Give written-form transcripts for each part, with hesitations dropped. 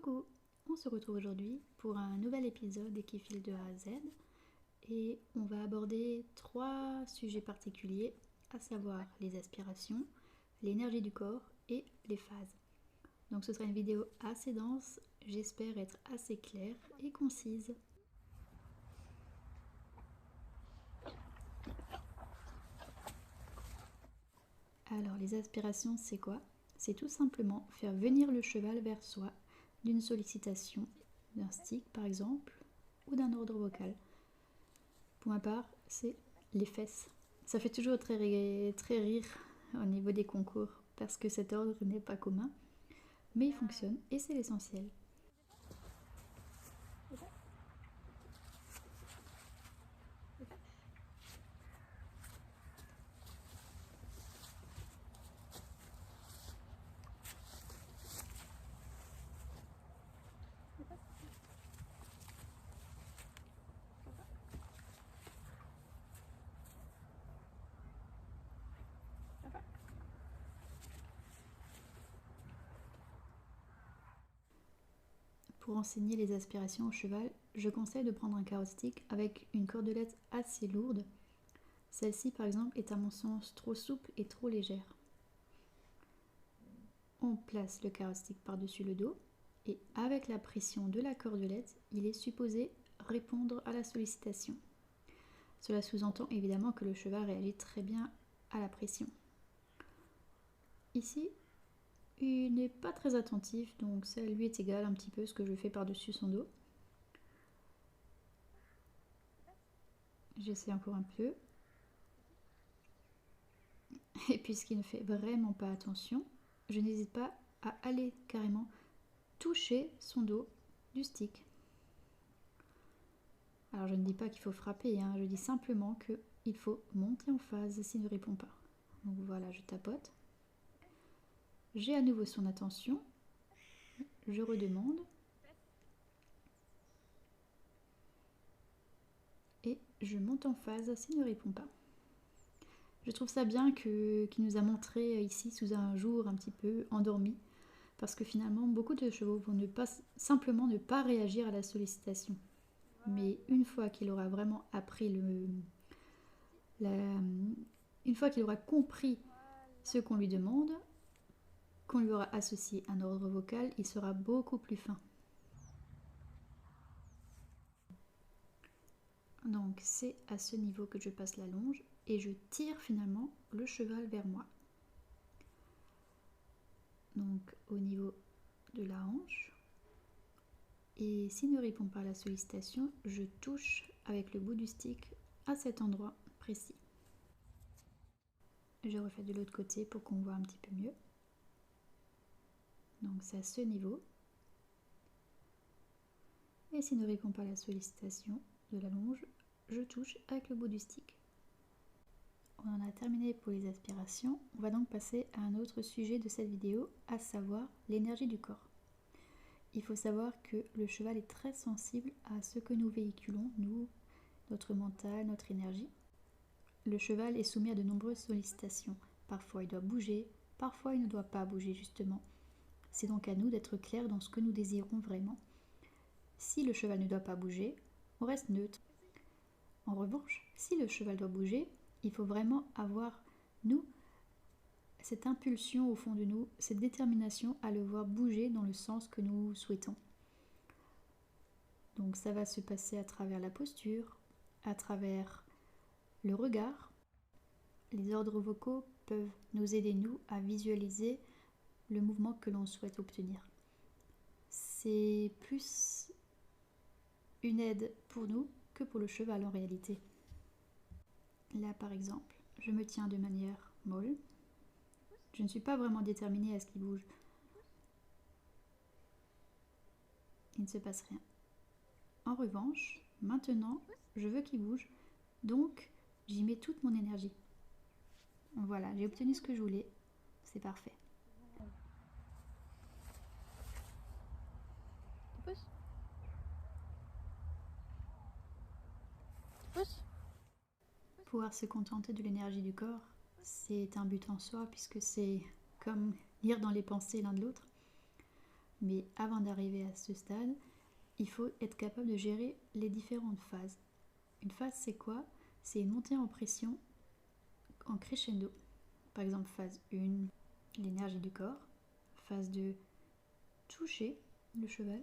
Coucou, on se retrouve aujourd'hui pour un nouvel épisode qui file de A à Z et on va aborder 3 sujets particuliers, à savoir les aspirations, l'énergie du corps et les phases. Donc ce sera une vidéo assez dense, j'espère être assez claire et concise. Alors les aspirations c'est quoi? C'est tout simplement faire venir le cheval vers soi d'une sollicitation, d'un stick par exemple, ou d'un ordre vocal. Pour ma part, c'est les fesses. Ça fait toujours très rire au niveau des concours parce que cet ordre n'est pas commun, mais il fonctionne et c'est l'essentiel. Pour enseigner les aspirations au cheval, je conseille de prendre un carrot stick avec une cordelette assez lourde. Celle-ci par exemple est à mon sens trop souple et trop légère. On place le carrot stick par-dessus le dos et avec la pression de la cordelette, il est supposé répondre à la sollicitation. Cela sous-entend évidemment que le cheval réagit très bien à la pression. Ici, il n'est pas très attentif, donc ça lui est égal un petit peu ce que je fais par-dessus son dos. J'essaie encore un peu. Et puisqu'il ne fait vraiment pas attention, je n'hésite pas à aller carrément toucher son dos du stick. Alors je ne dis pas qu'il faut frapper, hein, je dis simplement qu'il faut monter en phase s'il ne répond pas. Donc voilà, je tapote. J'ai à nouveau son attention. Je redemande. Et je monte en phase s'il ne répond pas. Je trouve ça bien qu'il nous a montré ici sous un jour un petit peu endormi, parce que finalement beaucoup de chevaux vont simplement ne pas réagir à la sollicitation. Mais une fois qu'il aura vraiment appris une fois qu'il aura compris ce qu'on lui demande, qu'on lui aura associé un ordre vocal, il sera beaucoup plus fin. Donc c'est à ce niveau que je passe la longe et je tire finalement le cheval vers moi. Donc au niveau de la hanche. Et s'il ne répond pas à la sollicitation, je touche avec le bout du stick à cet endroit précis. Je refais de l'autre côté pour qu'on voit un petit peu mieux. Donc c'est à ce niveau. Et s'il ne répond pas à la sollicitation de la longe, je touche avec le bout du stick. On en a terminé pour les aspirations. On va donc passer à un autre sujet de cette vidéo, à savoir l'énergie du corps. Il faut savoir que le cheval est très sensible à ce que nous véhiculons, nous, notre mental, notre énergie. Le cheval est soumis à de nombreuses sollicitations. Parfois il doit bouger, parfois il ne doit pas bouger justement. C'est donc à nous d'être clairs dans ce que nous désirons vraiment. Si le cheval ne doit pas bouger, on reste neutre. En revanche, si le cheval doit bouger, il faut vraiment avoir, nous, cette impulsion au fond de nous, cette détermination à le voir bouger dans le sens que nous souhaitons. Donc ça va se passer à travers la posture, à travers le regard. Les ordres vocaux peuvent nous aider, nous, à visualiser le mouvement que l'on souhaite obtenir. C'est plus une aide pour nous que pour le cheval en réalité. Là par exemple, je me tiens de manière molle. Je ne suis pas vraiment déterminée à ce qu'il bouge. Il ne se passe rien. En revanche, maintenant, je veux qu'il bouge, donc j'y mets toute mon énergie. Voilà, j'ai obtenu ce que je voulais, c'est parfait. Pouvoir se contenter de l'énergie du corps, c'est un but en soi puisque c'est comme lire dans les pensées l'un de l'autre. Mais avant d'arriver à ce stade, il faut être capable de gérer les différentes phases. Une phase, c'est quoi? C'est une montée en pression en crescendo. Par exemple, phase 1, l'énergie du corps. Phase 2, toucher le cheval.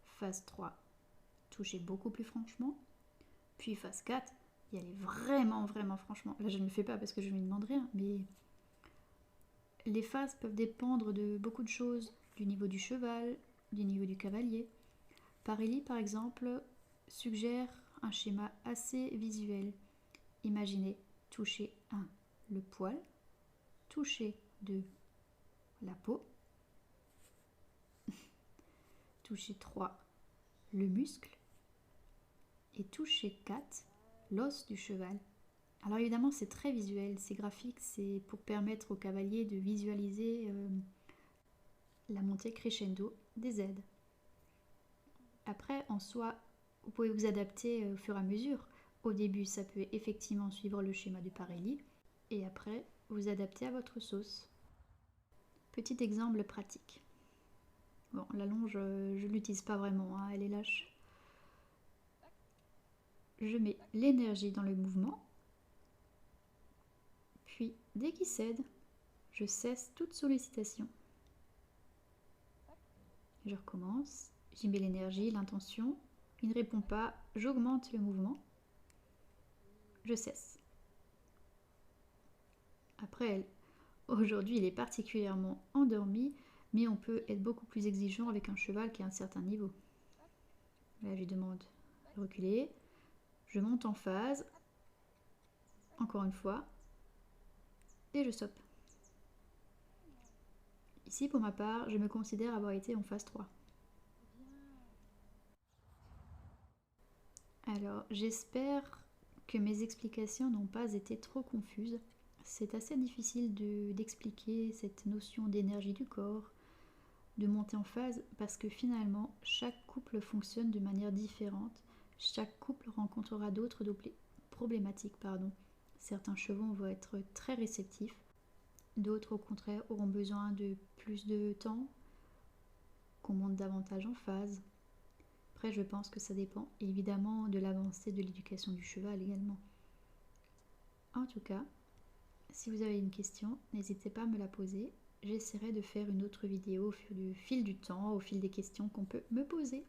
Phase 3, toucher beaucoup plus franchement. Puis phase 4, y aller vraiment, vraiment franchement. Là, je ne le fais pas parce que je ne lui demande rien, mais les phases peuvent dépendre de beaucoup de choses, du niveau du cheval, du niveau du cavalier. Parilli, par exemple, suggère un schéma assez visuel. Imaginez toucher 1, le poil, toucher 2, la peau, toucher 3, le muscle, et toucher 4, l'os du cheval. Alors évidemment, c'est très visuel, c'est graphique, c'est pour permettre au cavalier de visualiser la montée crescendo des aides. Après, en soi, vous pouvez vous adapter au fur et à mesure. Au début, ça peut effectivement suivre le schéma du Parilli, et après, vous adaptez à votre sauce. Petit exemple pratique. Bon, la longe, je ne l'utilise pas vraiment, hein, elle est lâche. Je mets l'énergie dans le mouvement, puis dès qu'il cède, je cesse toute sollicitation. Je recommence, j'y mets l'énergie, l'intention, il ne répond pas, j'augmente le mouvement, je cesse. Après, aujourd'hui il est particulièrement endormi, mais on peut être beaucoup plus exigeant avec un cheval qui a un certain niveau. Là, je lui demande de reculer, je monte en phase, encore une fois, et je stoppe. Ici, pour ma part, je me considère avoir été en phase 3. Alors, j'espère que mes explications n'ont pas été trop confuses. C'est assez difficile d'expliquer cette notion d'énergie du corps, de monter en phase, parce que finalement, chaque couple fonctionne de manière différente. Chaque couple rencontrera d'autres problématiques. Certains chevaux vont être très réceptifs, d'autres au contraire auront besoin de plus de temps, qu'on monte davantage en phase. Après, je pense que ça dépend évidemment de l'avancée de l'éducation du cheval également. En tout cas, si vous avez une question, n'hésitez pas à me la poser. J'essaierai de faire une autre vidéo au fil du temps, au fil des questions qu'on peut me poser.